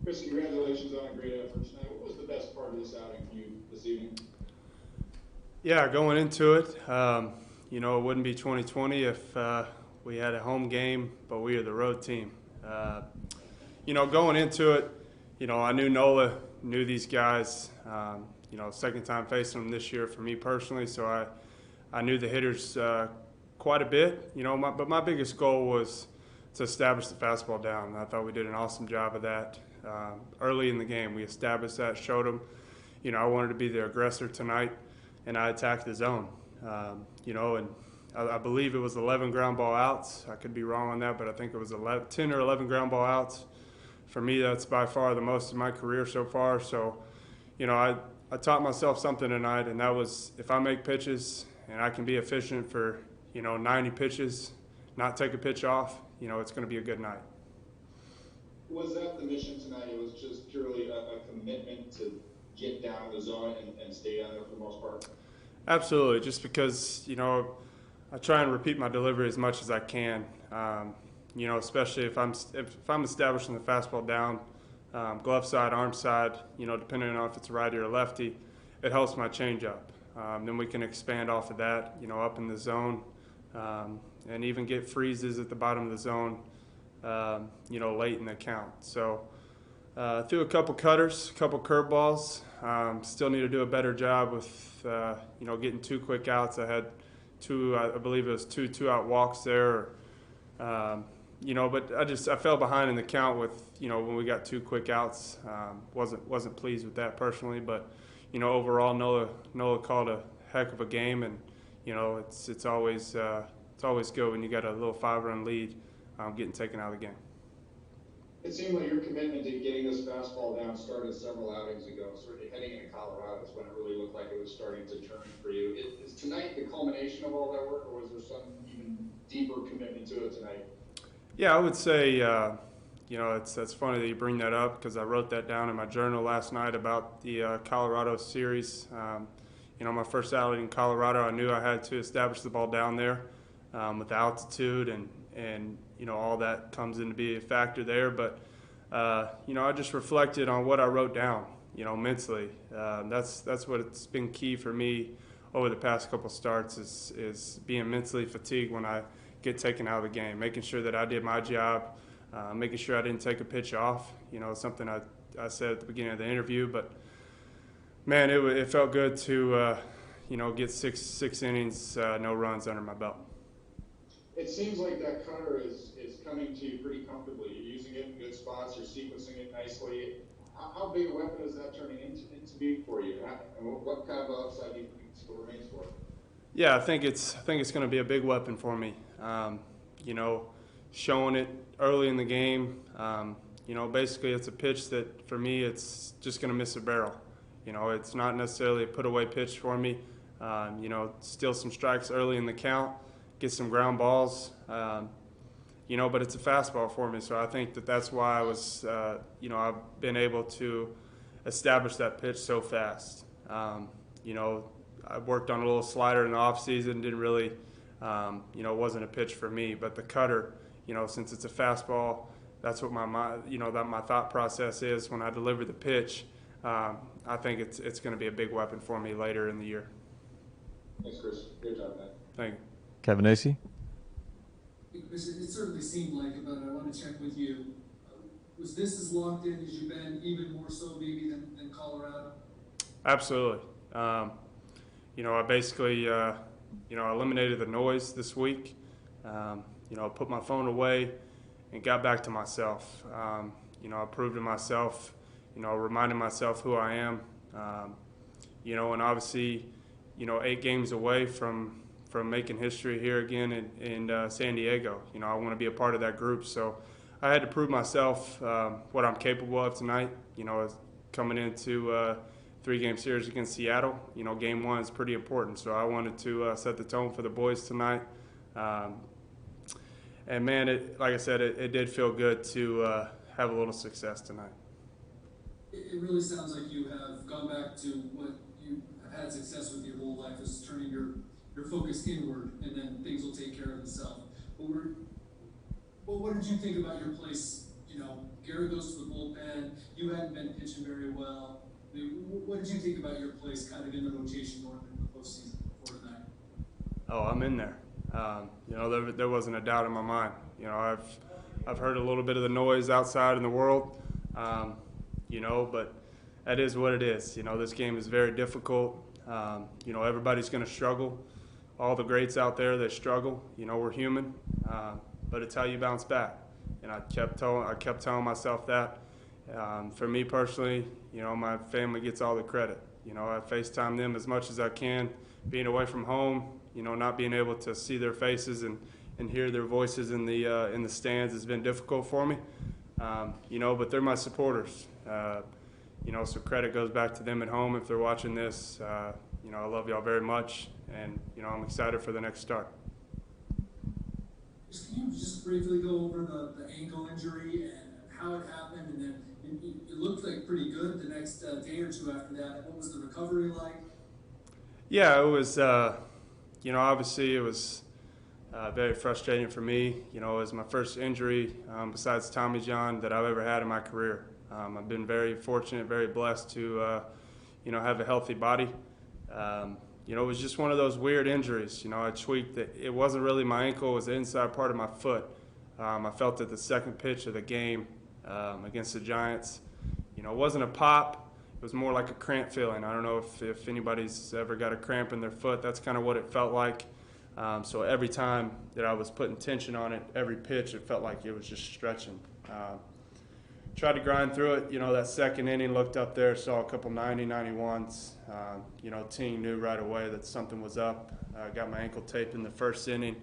Chris, congratulations on a great effort tonight. What was the best part of this outing for you this evening? Yeah, going into it, it wouldn't be 2020 if we had a home game, but we are the road team. Going into it, I knew Nola, knew these guys. Second time facing them this year for me personally, so I knew the hitters quite a bit. But my biggest goal was to establish the fastball down. And I thought we did an awesome job of that early in the game. We established that, showed them. I wanted to be the aggressor tonight, and I attacked the zone. And I believe it was 11 ground ball outs. I could be wrong on that, but I think it was 10 or 11 ground ball outs. For me, that's by far the most in my career so far. So, I taught myself something tonight, and that was if I make pitches and I can be efficient for 90 pitches, not take a pitch off, it's going to be a good night. Was that the mission tonight? It was just purely a commitment to get down the zone and stay down there for the most part? Absolutely, just because I try and repeat my delivery as much as I can. Especially if I'm establishing the fastball down, glove side, arm side. Depending on if it's righty or lefty, it helps my changeup. Then we can expand off of that. Up in the zone, and even get freezes at the bottom of the zone. Late in the count. So threw a couple cutters, a couple curveballs. Still need to do a better job with getting two quick outs. I had two, I believe it was two-out walks there. But I fell behind in the count with when we got two quick outs. Wasn't pleased with that personally, but overall Nola called a heck of a game, and it's always good when you got a little 5-run lead getting taken out of the game. It seemed like your commitment to getting this fastball down started several outings ago, certainly heading into Colorado is when it really looked like it was starting to turn for you. Is tonight the culmination of all that work, or was there some even deeper commitment to it tonight? Yeah, I would say, that's funny that you bring that up because I wrote that down in my journal last night about the Colorado series. My first outing in Colorado, I knew I had to establish the ball down there with altitude and all that comes into be a factor there. But, I just reflected on what I wrote down, mentally. That's what it's been key for me over the past couple starts is being mentally fatigued when I get taken out of the game, making sure that I did my job, making sure I didn't take a pitch off, something I said at the beginning of the interview. But, man, it felt good to, get six innings, no runs under my belt. It seems like that cutter is coming to you pretty comfortably. You're using it in good spots. You're sequencing it nicely. How big a weapon is that turning into be for you? And what kind of upside do you think still remains for it? Yeah, I think it's going to be a big weapon for me. Showing it early in the game. Basically it's a pitch that for me it's just going to miss a barrel. It's not necessarily a put away pitch for me. Steal some strikes early in the count, get some ground balls. But it's a fastball for me, so I think that's why I was, I've been able to establish that pitch so fast. I worked on a little slider in the off season, didn't really, wasn't a pitch for me. But the cutter, since it's a fastball, that's what my thought process is when I deliver the pitch. I think it's going to be a big weapon for me later in the year. Thanks, Chris. Good job, man. Thank you. Kevin Acey? It certainly seemed like it, but I want to check with you. Was this as locked in as you've been, even more so maybe than Colorado? Absolutely. I basically, eliminated the noise this week. Put my phone away and got back to myself. I proved to myself, reminding myself who I am. And obviously, 8 games away from making history here again in San Diego. I want to be a part of that group. So I had to prove myself what I'm capable of tonight. Coming into 3-game series against Seattle, game 1 is pretty important. So I wanted to set the tone for the boys tonight. And man, like I said, it did feel good to have a little success tonight. It really sounds like you have gone back to what you have had success with your whole life, is turning your focus inward, and then things will take care of themselves. But what did you think about your place, Gary goes to the bullpen. You hadn't been pitching very well. I mean, what did you think about your place kind of in the rotation going into the postseason before tonight? Oh, I'm in there. There wasn't a doubt in my mind. I've heard a little bit of the noise outside in the world, but that is what it is. This game is very difficult. Everybody's going to struggle. All the greats out there, they struggle. We're human, but it's how you bounce back. And I kept telling myself that. For me personally, my family gets all the credit. I FaceTime them as much as I can. Being away from home, not being able to see their faces and hear their voices in the stands has been difficult for me. But they're my supporters. So credit goes back to them at home if they're watching this. I love y'all very much, and I'm excited for the next start. Can you just briefly go over the ankle injury and how it happened, and then it looked like pretty good the next day or two after that. What was the recovery like? Yeah, it was. Obviously it was very frustrating for me. It was my first injury besides Tommy John that I've ever had in my career. I've been very fortunate, very blessed to have a healthy body. It was just one of those weird injuries. I tweaked it. It wasn't really my ankle. It was the inside part of my foot. I felt it the second pitch of the game against the Giants. It wasn't a pop. It was more like a cramp feeling. I don't know if anybody's ever got a cramp in their foot. That's kind of what it felt like. So every time that I was putting tension on it, every pitch, it felt like it was just stretching. Tried to grind through it. That second inning, looked up there, saw a couple 90, 91s. Team knew right away that something was up. Got my ankle taped in the first inning.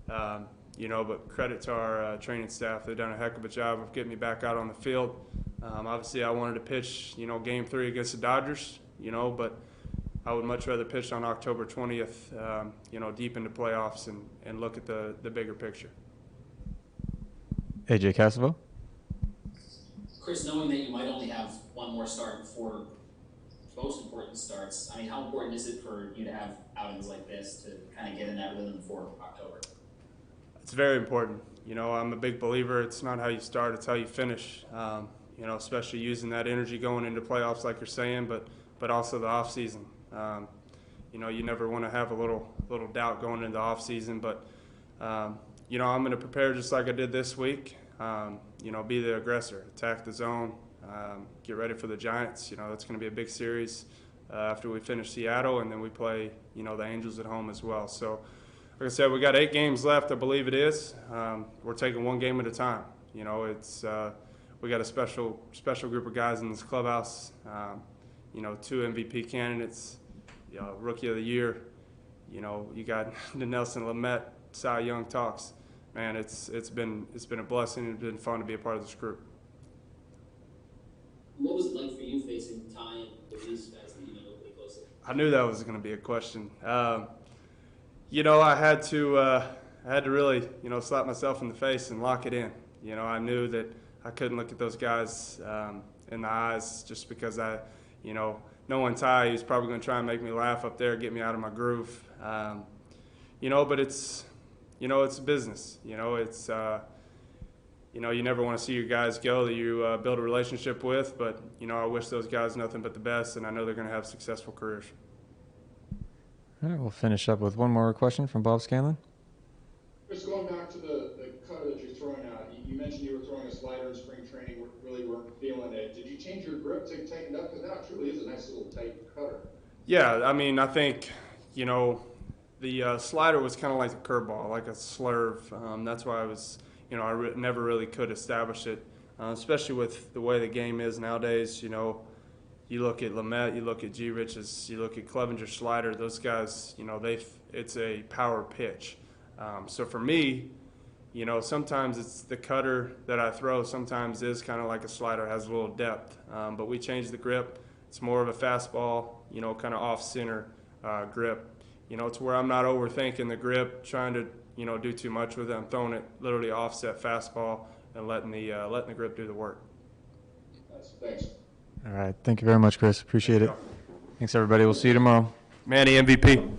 But credit to our training staff. They've done a heck of a job of getting me back out on the field. Obviously, I wanted to pitch, Game 3 against the Dodgers, but I would much rather pitch on October 20th, deep into playoffs and look at the bigger picture. AJ Cassavell. Chris, knowing that you might only have one more start before most important starts, how important is it for you to have outings like this to kind of get in that rhythm before October? It's very important. I'm a big believer. It's not how you start, it's how you finish. Especially using that energy going into playoffs like you're saying, but also the off season. You never want to have a little doubt going into the off season, but I'm going to prepare just like I did this week. Be the aggressor, attack the zone, get ready for the Giants. That's going to be a big series after we finish Seattle, and then we play, the Angels at home as well. So, like I said, we got 8 games left, I believe it is. We're taking one game at a time. We got a special group of guys in this clubhouse. 2 MVP candidates, Rookie of the Year. You got the Nelson Lamet, Cy Young talks. Man, it's been a blessing. It's been fun to be a part of this group. What was it like for you facing Ty and these guys that you know pretty closely? I knew that was going to be a question. I had to really, slap myself in the face and lock it in. I knew that I couldn't look at those guys in the eyes just because knowing Ty, he was probably going to try and make me laugh up there, get me out of my groove. But it's business. It's you never want to see your guys go that you build a relationship with. But I wish those guys nothing but the best, and I know they're going to have successful careers. All right, we'll finish up with one more question from Bob Scanlon. Just going back to the cutter that you're throwing out, you mentioned you were throwing a slider in spring training, really weren't feeling it. Did you change your grip to tighten it up? Because now it truly is a nice little tight cutter. Yeah, I think, the slider was kind of like a curveball, like a slurve. That's why I was, I never really could establish it, especially with the way the game is nowadays. You look at Lamet, you look at G. Rich's, you look at Clevenger's slider. Those guys, it's a power pitch. So for me, sometimes it's the cutter that I throw. Sometimes is kind of like a slider, has a little depth. But we changed the grip. It's more of a fastball, kind of off-center grip. To where I'm not overthinking the grip, trying to, do too much with it. I'm throwing it literally offset fastball and letting the grip do the work. Thanks. All right. Thank you very much, Chris. Appreciate it. Thanks, everybody. We'll see you tomorrow. Manny MVP.